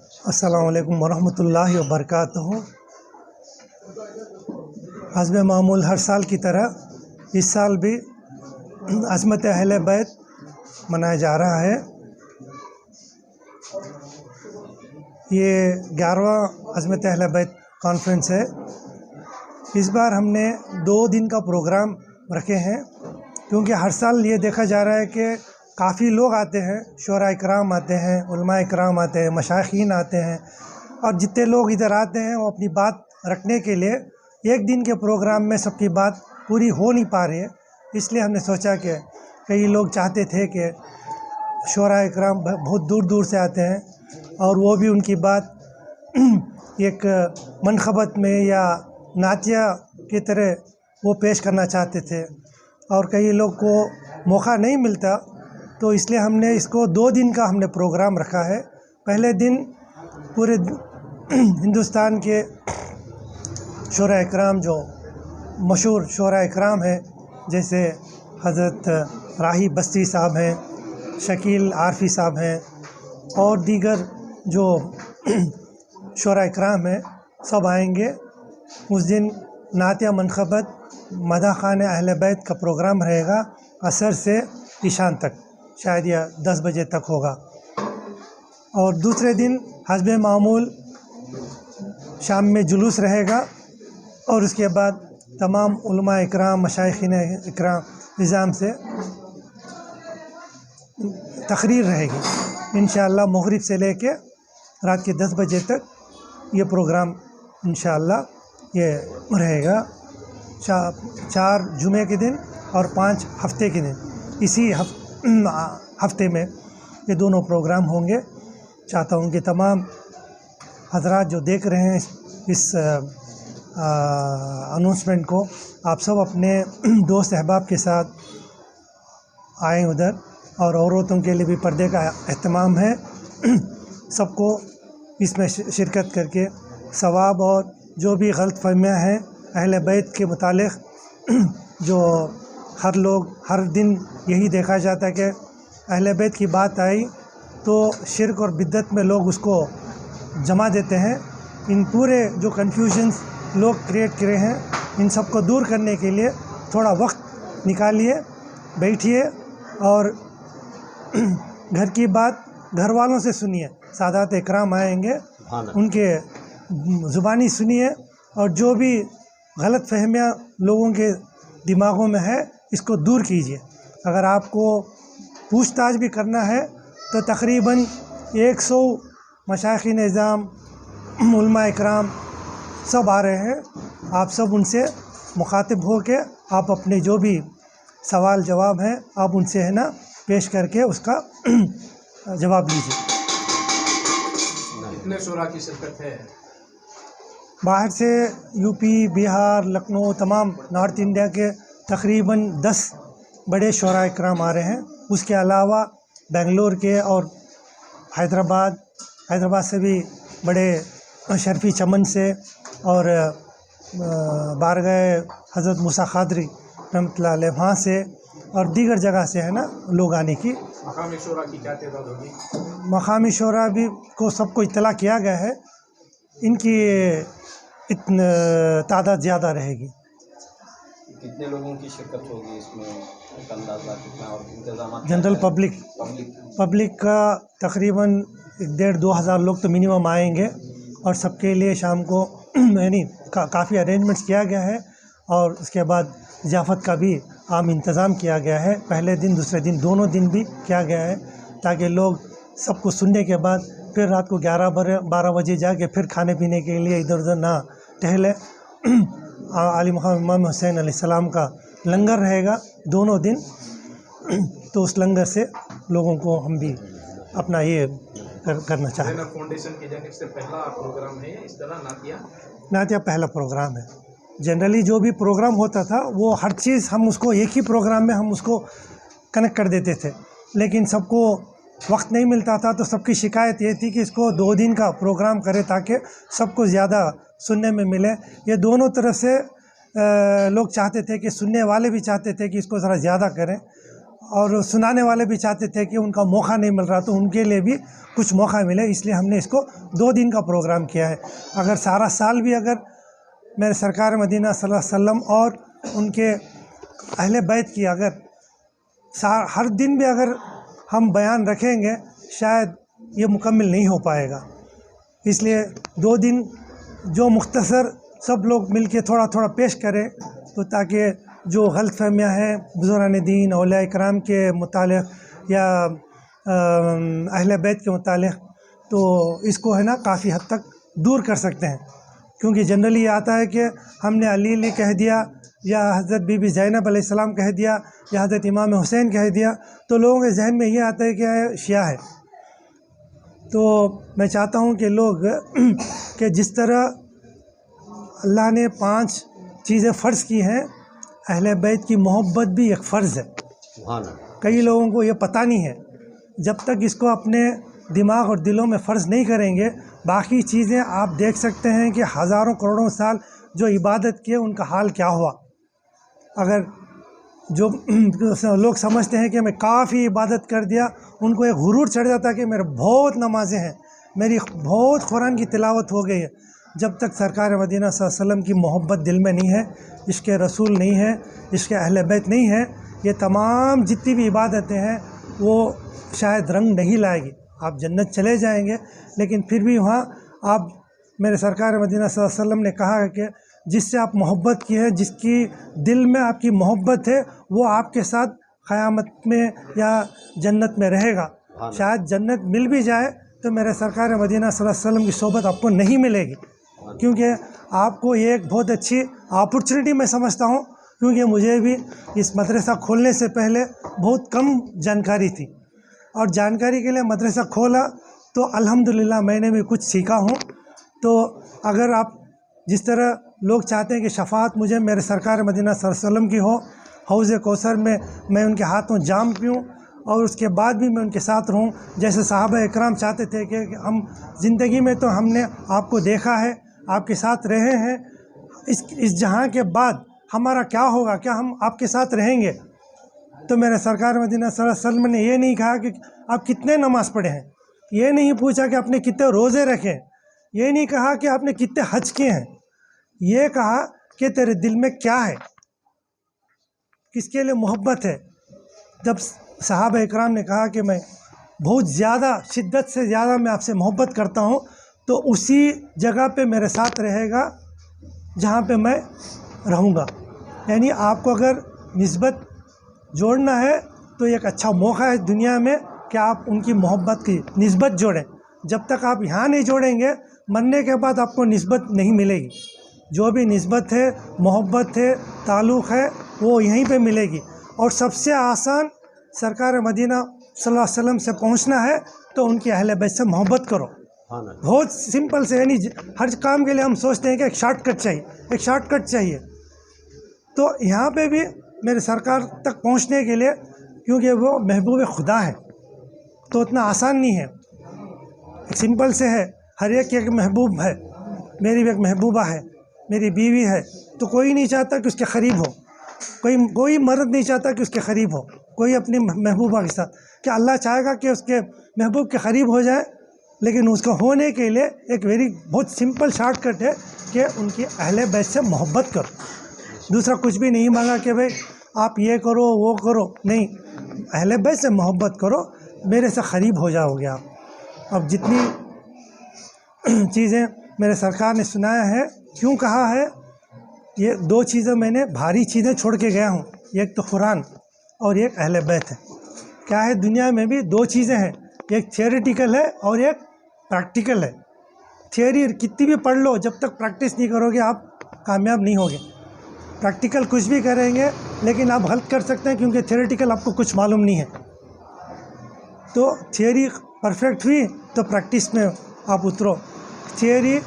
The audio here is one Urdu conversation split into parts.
السلام علیکم ورحمۃ اللہ وبرکاتہ۔ حسب معمول ہر سال کی طرح اس سال بھی عظمت اہل بیت منایا جا رہا ہے۔ یہ 11واں عظمت اہل بیت کانفرنس ہے۔ اس بار ہم نے 2 دن کا پروگرام رکھے ہیں، کیونکہ ہر سال یہ دیکھا جا رہا ہے کہ کافی لوگ آتے ہیں، شعراء کرام آتے ہیں، علماء کرام آتے ہیں، مشائخین آتے ہیں، اور جتنے لوگ ادھر آتے ہیں وہ اپنی بات رکھنے کے لیے ایک دن کے پروگرام میں سب کی بات پوری ہو نہیں پا رہی ہے۔ اس لیے ہم نے سوچا کہ کئی لوگ چاہتے تھے کہ شعراء کرام بہت دور دور سے آتے ہیں اور وہ بھی ان کی بات ایک منقبت میں یا نعتیہ کی طرح وہ پیش کرنا چاہتے تھے، اور کئی لوگ کو موقع نہیں ملتا، تو اس لیے ہم نے اس کو 2 دن کا ہم نے پروگرام رکھا ہے۔ پہلے دن پورے ہندوستان کے شعراء کرام جو مشہور شعراء کرام ہیں، جیسے حضرت راہی بستی صاحب ہیں، شکیل عارفی صاحب ہیں، اور دیگر جو شعراء کرام ہیں، سب آئیں گے۔ اس دن نعتیہ منقبت مدح خوان اہل بیت کا پروگرام رہے گا، عصر سے عشاء تک، شاید یہ 10 بجے تک ہوگا۔ اور دوسرے دن حسب معمول شام میں جلوس رہے گا، اور اس کے بعد تمام علماء اکرام، مشائخین اکرام نظام سے تقریر رہے گی۔ انشاءاللہ مغرب سے لے کے رات کے 10 بجے تک یہ پروگرام انشاءاللہ یہ رہے گا، 4 جمعے کے دن اور 5 ہفتے کے دن۔ اسی ہفتے میں یہ دونوں پروگرام ہوں گے۔ چاہتا ہوں کہ تمام حضرات جو دیکھ رہے ہیں اس اناؤنسمنٹ کو، آپ سب اپنے دوست احباب کے ساتھ آئیں ادھر، اور عورتوں کے لیے بھی پردے کا اہتمام ہے۔ سب کو اس میں شرکت کر کے ثواب، اور جو بھی غلط فہمیاں ہیں اہل بیت کے متعلق، جو ہر دن یہی دیکھا جاتا ہے کہ اہل بیت کی بات آئی تو شرک اور بدعت میں لوگ اس کو جما دیتے ہیں۔ ان پورے جو کنفیوژنز لوگ کریٹ کرے ہیں، ان سب کو دور کرنے کے لیے تھوڑا وقت نکالیے، بیٹھیے، اور گھر کی بات گھر والوں سے سنیے۔ سادات اکرام آئیں گے، ان کے زبانی سنیے، اور جو بھی غلط فہمیاں لوگوں کے دماغوں میں ہے اس کو دور کیجیے۔ اگر آپ کو پوچھ تاچھ بھی کرنا ہے تو تقریباً 100 مشائخین اعظام، علماء اکرام سب آ رہے ہیں۔ آپ سب ان سے مخاطب ہو کے آپ اپنے جو بھی سوال جواب ہیں آپ ان سے پیش کر کے اس کا جواب لیجیے۔ کتنے شعراء کی شرکت ہے؟ باہر سے یو پی، بہار، لکھنؤ، تمام نارتھ انڈیا کے تقریباً 10 بڑے شعراء کرام آ رہے ہیں۔ اس کے علاوہ بنگلور کے اور حیدرآباد سے بھی بڑے شرفی چمن سے، اور بارگاہ حضرت موسیٰ قادری رحمۃ اللہ علیہ وہاں سے، اور دیگر جگہ سے لوگ آنے کی۔ مقامی شعراء کی کیا تعداد ہوگی؟ مقامی شعراء بھی کو سب کو اطلاع کیا گیا ہے، ان کی تعداد زیادہ رہے گی۔ کتنے لوگوں کی شرکت ہوگی اس میں، اندازہ کتنا، اور انتظامات؟ جنرل پبلک کا تقریباً 1,500-2 ہزار لوگ تو منیمم آئیں گے، اور سب کے لیے شام کو یعنی کافی ارینجمنٹس کیا گیا ہے، اور اس کے بعد ضیافت کا بھی عام انتظام کیا گیا ہے۔ پہلے دن دوسرے دن دونوں دن بھی کیا گیا ہے، تاکہ لوگ سب کو سننے کے بعد پھر رات کو 11-12 بجے جا کے پھر کھانے پینے کے لیے ادھر ادھر نہ ٹہلے۔ عالی مقام امام حسین علیہ السلام کا لنگر رہے گا دونوں دن، تو اس لنگر سے لوگوں کو ہم بھی اپنا یہ کرنا چاہتے ہیں۔ فاؤنڈیشن کی جانب سے پہلا پروگرام ہے اس طرح نعتیہ پہلا پروگرام ہے۔ جنرلی جو بھی پروگرام ہوتا تھا وہ ہر چیز ہم اس کو ایک ہی پروگرام میں ہم اس کو کنیکٹ کر دیتے تھے، لیکن سب کو وقت نہیں ملتا تھا، تو سب کی شکایت یہ تھی کہ اس کو 2 دن کا پروگرام کرے تاکہ سب کو زیادہ سننے میں ملے۔ یہ دونوں طرف سے لوگ چاہتے تھے کہ سننے والے بھی چاہتے تھے کہ اس کو ذرا زیادہ کریں، اور سنانے والے بھی چاہتے تھے کہ ان کا موقع نہیں مل رہا، تو ان کے لیے بھی کچھ موقع ملے، اس لیے ہم نے اس کو 2 دن کا پروگرام کیا ہے۔ اگر سارا سال بھی اگر میرے سرکار مدینہ صلی اللہ علیہ وسلم اور ان کے اہل بیت کی اگر ہر دن بھی اگر ہم بیان رکھیں گے شاید یہ مکمل نہیں ہو پائے گا، اس لیے 2 دن جو مختصر سب لوگ مل کے تھوڑا تھوڑا پیش کریں، تو تاکہ جو غلط فہمیاں ہیں بزرگان دین اولیاء کرام کے متعلق یا اہل بیت کے متعلق، تو اس کو ہے نا کافی حد تک دور کر سکتے ہیں۔ کیونکہ جنرلی یہ آتا ہے کہ ہم نے علی کہہ دیا یا حضرت بی بی زینب علیہ السلام کہہ دیا یا حضرت امام حسین کہہ دیا، تو لوگوں کے ذہن میں یہ آتا ہے کہ شیعہ ہے۔ تو میں چاہتا ہوں کہ لوگ کہ جس طرح اللہ نے 5 چیزیں فرض کی ہیں، اہل بیت کی محبت بھی ایک فرض ہے۔ کئی لوگوں کو یہ پتہ نہیں ہے، جب تک اس کو اپنے دماغ اور دلوں میں فرض نہیں کریں گے، باقی چیزیں آپ دیکھ سکتے ہیں کہ ہزاروں کروڑوں سال جو عبادت کیے ان کا حال کیا ہوا۔ اگر جو لوگ سمجھتے ہیں کہ میں کافی عبادت کر دیا، ان کو ایک غرور چڑھ جاتا ہے کہ میرے بہت نمازیں ہیں، میری بہت قرآن کی تلاوت ہو گئی ہے۔ جب تک سرکار مدینہ صلی اللہ علیہ وسلم کی محبت دل میں نہیں ہے، عشق رسول نہیں ہے، عشق اہل بیت نہیں ہے، یہ تمام جتنی بھی عبادتیں ہیں وہ شاید رنگ نہیں لائے گی۔ آپ جنت چلے جائیں گے، لیکن پھر بھی وہاں آپ میرے سرکار مدینہ صلی اللہ علیہ وسلم نے کہا ہے کہ جس سے آپ محبت کی ہے، جس کی دل میں آپ کی محبت ہے، وہ آپ کے ساتھ قیامت میں یا جنت میں رہے گا۔ شاید جنت مل بھی جائے تو میرے سرکار مدینہ صلی اللہ علیہ وسلم کی صحبت آپ کو نہیں ملے گی، کیونکہ آپ کو یہ ایک بہت اچھی اپرچونٹی میں سمجھتا ہوں، کیونکہ مجھے بھی اس مدرسہ کھولنے سے پہلے بہت کم جانکاری تھی، اور جانکاری کے لیے مدرسہ کھولا تو الحمدللہ میں نے بھی کچھ سیکھا ہوں۔ تو اگر آپ جس طرح لوگ چاہتے ہیں کہ شفاعت مجھے میرے سرکار مدینہ صلی اللہ علیہ وسلم کی ہو، حوض کوثر میں ان کے ہاتھوں جام پیوں اور اس کے بعد بھی میں ان کے ساتھ رہوں، جیسے صحابہ اکرام چاہتے تھے کہ ہم زندگی میں تو ہم نے آپ کو دیکھا ہے، آپ کے ساتھ رہے ہیں، اس جہاں کے بعد ہمارا کیا ہوگا، کیا ہم آپ کے ساتھ رہیں گے؟ تو میرے سرکار مدینہ صلی اللہ علیہ وسلم نے یہ نہیں کہا کہ آپ کتنے نماز پڑھے ہیں، یہ نہیں پوچھا کہ آپ نے کتنے روزے رکھے، یہ نہیں کہا کہ آپ نے کتنے حج کیے ہیں، یہ کہا کہ تیرے دل میں کیا ہے، کس کے لیے محبت ہے۔ جب صحابہ اکرام نے کہا کہ میں بہت زیادہ شدت سے زیادہ میں آپ سے محبت کرتا ہوں، تو اسی جگہ پہ میرے ساتھ رہے گا جہاں پہ میں رہوں گا۔ یعنی آپ کو اگر نسبت جوڑنا ہے تو ایک اچھا موقع ہے دنیا میں کہ آپ ان کی محبت کی نسبت جوڑیں۔ جب تک آپ یہاں نہیں جوڑیں گے، مرنے کے بعد آپ کو نسبت نہیں ملے گی۔ جو بھی نسبت ہے، محبت ہے، تعلق ہے، وہ یہیں پہ ملے گی۔ اور سب سے آسان سرکار مدینہ صلی اللہ علیہ وسلم سے پہنچنا ہے تو ان کی اہل بیت سے محبت کرو۔ بہت سمپل سے، یعنی ہر کام کے لیے ہم سوچتے ہیں کہ ایک شارٹ کٹ چاہیے، ایک شارٹ کٹ چاہیے، تو یہاں پہ بھی میرے سرکار تک پہنچنے کے لیے، کیونکہ وہ محبوب خدا ہے تو اتنا آسان نہیں ہے، ایک سمپل سے ہے، ہر ایک محبوب ہے، میری بھی ایک محبوبہ ہے، میری بیوی ہے، تو کوئی نہیں چاہتا کہ اس کے قریب ہو، کوئی مرد نہیں چاہتا کہ اس کے قریب ہو، کوئی اپنی محبوبہ کے ساتھ، کہ اللہ چاہے گا کہ اس کے محبوب کے قریب ہو جائے، لیکن اس کو ہونے کے لیے ایک بہت سمپل شارٹ کٹ ہے کہ ان کی اہل بیت سے محبت کرو۔ دوسرا کچھ بھی نہیں مانگا کہ بھئی آپ یہ کرو وہ کرو، نہیں، اہل بیت سے محبت کرو، میرے سے قریب ہو جاؤ گے آپ۔ اب جتنی چیزیں میرے سرکار نے سنایا ہے، کیوں کہا ہے، یہ 2 چیزیں میں نے بھاری چیزیں چھوڑ کے گیا ہوں، ایک تو قرآن اور ایک اہل بیت ہے۔ کیا ہے، دنیا میں بھی 2 چیزیں ہیں، ایک تھیوریٹیکل ہے اور ایک پریکٹیکل ہے۔ تھیوری کتنی بھی پڑھ لو، جب تک پریکٹس نہیں کرو گے آپ کامیاب نہیں ہوگے۔ پریکٹیکل کچھ بھی کریں گے لیکن آپ غلط کر سکتے ہیں، کیونکہ تھیوریٹیکل آپ کو کچھ معلوم نہیں ہے۔ تو تھیوری پرفیکٹ ہوئی تو پریکٹس میں آپ اترو۔ تھیوری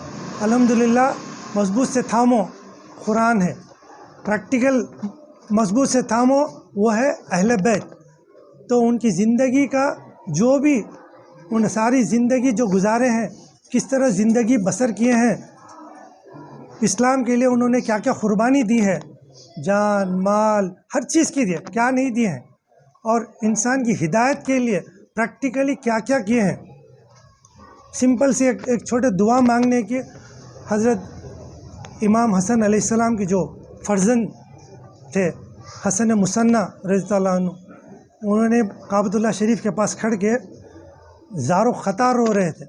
الحمدللہ مضبوط سے تھامو، قرآن ہے، پریکٹیکل مضبوط سے تھامو، وہ ہے اہل بیت۔ تو ان کی زندگی کا جو بھی ان ساری زندگی جو گزارے ہیں، کس طرح زندگی بسر کیے ہیں، اسلام کے لیے انہوں نے کیا کیا قربانی دی ہے، جان مال ہر چیز کی دی ہے، کیا نہیں دی ہے، اور انسان کی ہدایت کے لیے پریکٹیکلی کیا کیا کیے ہیں. سمپل سی ایک چھوٹے دعا مانگنے کی. حضرت امام حسن علیہ السلام کی جو فرزند تھے حسن مصنع رضی اللہ عنہ، انہوں نے کعبۃ اللہ شریف کے پاس کھڑ کے زارو خطا رو رہے تھے،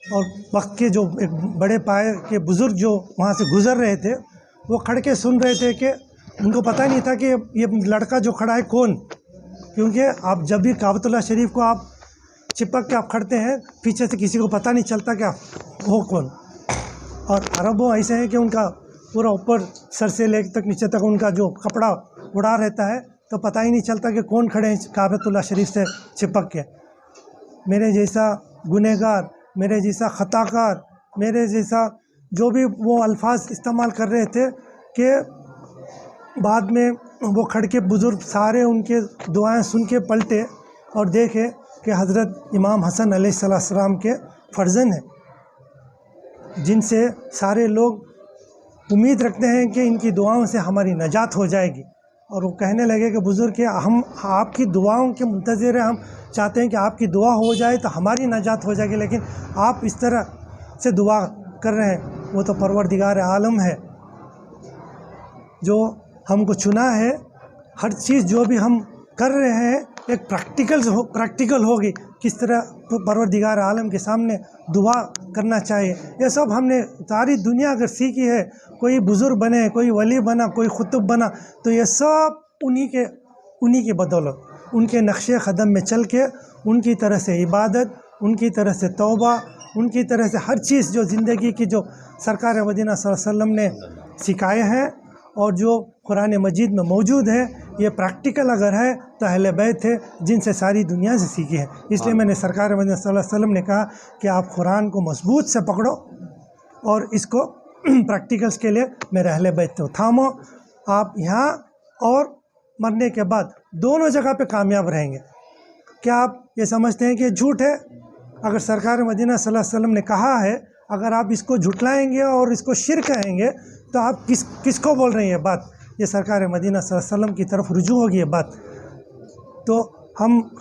اور وقت کے جو ایک بڑے پائے کے بزرگ جو وہاں سے گزر رہے تھے وہ کھڑ کے سن رہے تھے کہ ان کو پتہ نہیں تھا کہ یہ لڑکا جو کھڑا ہے کون، کیونکہ آپ جب بھی کعبۃ اللہ شریف کو آپ چپک کے آپ کھڑتے ہیں پیچھے سے کسی کو پتہ نہیں چلتا کہ وہ کون. اور عربوں ایسے ہیں کہ ان کا پورا اوپر سر سے لے تک نیچے تک ان کا جو کپڑا اڑا رہتا ہے تو پتہ ہی نہیں چلتا کہ کون کھڑے ہیں کعبۃ اللہ شریف سے چپک کے. میرے جیسا گنہگار، میرے جیسا خطا کار، میرے جیسا جو بھی وہ الفاظ استعمال کر رہے تھے کہ بعد میں وہ کھڑ کے بزرگ سارے ان کے دعائیں سن کے پلٹے اور دیکھے کہ حضرت امام حسن علیہ السلام کے فرزند ہیں، جن سے سارے لوگ امید رکھتے ہیں کہ ان کی دعاؤں سے ہماری نجات ہو جائے گی. اور وہ کہنے لگے کہ بزرگ کہ ہم آپ کی دعاؤں کے منتظر ہیں، ہم چاہتے ہیں کہ آپ کی دعا ہو جائے تو ہماری نجات ہو جائے گی، لیکن آپ اس طرح سے دعا کر رہے ہیں. وہ تو پروردگار عالم ہے جو ہم کو چنا ہے. ہر چیز جو بھی ہم کر رہے ہیں ایک پریکٹیکل ہوگی، کس طرح پروردگار عالم کے سامنے دعا کرنا چاہیے. یہ سب ہم نے ساری دنیا اگر سیکھی ہے، کوئی بزرگ بنے، کوئی ولی بنا، کوئی قطب بنا، تو یہ سب انہی کے بدولت، ان کے نقش قدم میں چل کے ان کی طرح سے عبادت، ان کی طرح سے توبہ، ان کی طرح سے ہر چیز جو زندگی کی جو سرکار مدینہ صلی اللہ علیہ وسلم نے سکھائے ہیں اور جو قرآن مجید میں موجود ہے، یہ پریکٹیکل اگر ہے تو اہل بیت ہے جن سے ساری دنیا سے سیکھی ہے. اس لیے میں نے سرکار مدینہ صلی اللہ علیہ وسلم نے کہا کہ آپ قرآن کو مضبوط سے پکڑو اور اس کو پریکٹیکلز کے لیے میرے اہل بیت کو تھامو. آپ یہاں اور مرنے کے بعد دونوں جگہ پہ کامیاب رہیں گے. کیا آپ یہ سمجھتے ہیں کہ یہ جھوٹ ہے؟ اگر سرکار مدینہ صلی اللہ علیہ وسلم نے کہا ہے، اگر آپ اس کو جھٹلائیں گے اور اس کو شرک کہیں گے تو آپ کس کو بول رہے ہیں یہ بات؟ یہ سرکار مدینہ صلی اللہ علیہ وسلم کی طرف رجوع ہوگی یہ بات. تو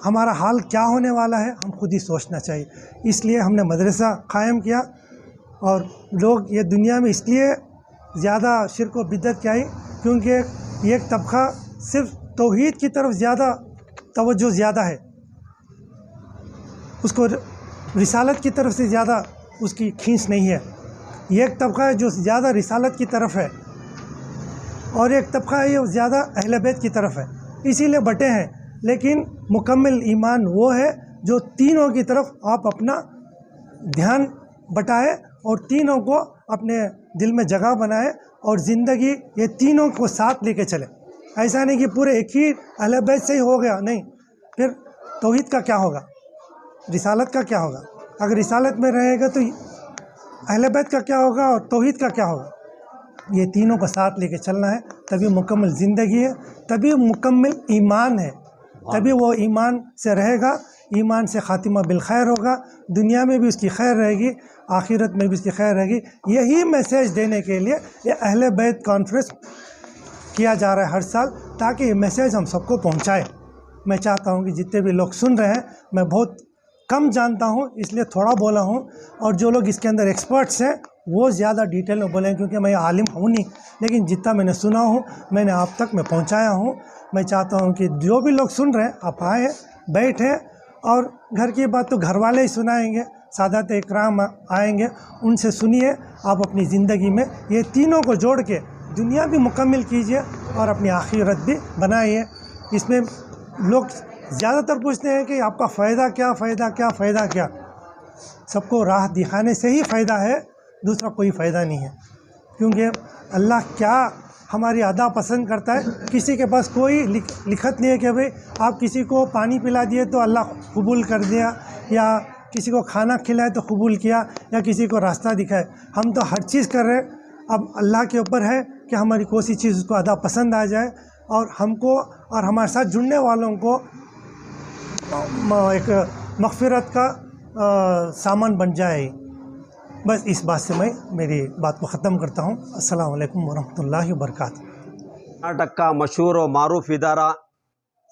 ہمارا حال کیا ہونے والا ہے ہم خود ہی سوچنا چاہیے. اس لیے ہم نے مدرسہ قائم کیا، اور لوگ یہ دنیا میں اس لیے زیادہ شرک و بدعت کی آئی کیونکہ ایک طبقہ صرف توحید کی طرف زیادہ توجہ زیادہ ہے، اس کو رسالت کی طرف سے زیادہ اس کی کھینچ نہیں ہے. ایک طبقہ ہے جو زیادہ رسالت کی طرف ہے، اور ایک طبقہ ہے جو زیادہ اہل بیت کی طرف ہے. اسی لیے بٹے ہیں. لیکن مکمل ایمان وہ ہے جو تینوں کی طرف آپ اپنا دھیان بٹائے اور تینوں کو اپنے دل میں جگہ بنائے اور زندگی یہ تینوں کو ساتھ لے کے چلے. ایسا نہیں کہ پورے ایک ہی اہل بیت سے ہی ہو گیا، نہیں. پھر توحید کا کیا ہوگا؟ رسالت کا کیا ہوگا؟ اگر رسالت میں رہے گا تو اہل بیت کا کیا ہوگا اور توحید کا کیا ہوگا؟ یہ تینوں کو ساتھ لے کے چلنا ہے، تبھی مکمل زندگی ہے، تبھی مکمل ایمان ہے، تبھی وہ ایمان سے رہے گا، ایمان سے خاتمہ بالخیر ہوگا، دنیا میں بھی اس کی خیر رہے گی، آخرت میں بھی اس کی خیر رہے گی. یہی میسیج دینے کے لیے یہ اہل بیت کانفرنس کیا جا رہا ہے ہر سال، تاکہ یہ میسیج ہم سب کو پہنچائے. میں چاہتا ہوں کہ جتنے بھی لوگ سن رہے ہیں، میں بہت کم جانتا ہوں اس لیے تھوڑا بولا ہوں، اور جو لوگ اس کے اندر ایکسپرٹس ہیں وہ زیادہ ڈیٹیل میں بولیں کیونکہ میں عالم ہوں نہیں، لیکن جتنا میں نے سنا ہوں میں نے آپ تک میں پہنچایا ہوں. میں چاہتا ہوں کہ جو بھی لوگ سن رہے ہیں آپ آئیں، بیٹھیں، اور گھر کی بات تو گھر والے ہی سنائیں گے، سادات اکرام آئیں گے، ان سے سنیے. آپ اپنی زندگی میں یہ تینوں کو جوڑ کے دنیا بھی مکمل کیجئے اور اپنی آخرت بھی بنائیے. اس میں لوگ زیادہ تر پوچھتے ہیں کہ آپ کا فائدہ کیا، فائدہ کیا، فائدہ کیا؟ سب کو راہ دکھانے سے ہی فائدہ ہے، دوسرا کوئی فائدہ نہیں ہے. کیونکہ اللہ کیا ہماری ادا پسند کرتا ہے. کسی کے پاس کوئی لکھت نہیں ہے کہ بھئی آپ کسی کو پانی پلا دیے تو اللہ قبول کر دیا، یا کسی کو کھانا کھلائے تو قبول کیا، یا کسی کو راستہ دکھائے. ہم تو ہر چیز کر رہے. اب اللہ کے اوپر ہے کہ ہماری کوئی سی چیز اس کو ادا پسند آ جائے اور ہم کو اور ہمارے ساتھ جڑنے والوں کو ایک مغفرت کا سامان بن جائے. بس اس بات سے میں میری بات کو ختم کرتا ہوں. السلام علیکم ورحمۃ اللہ وبرکاتہ. کرناٹک کا مشہور و معروف ادارہ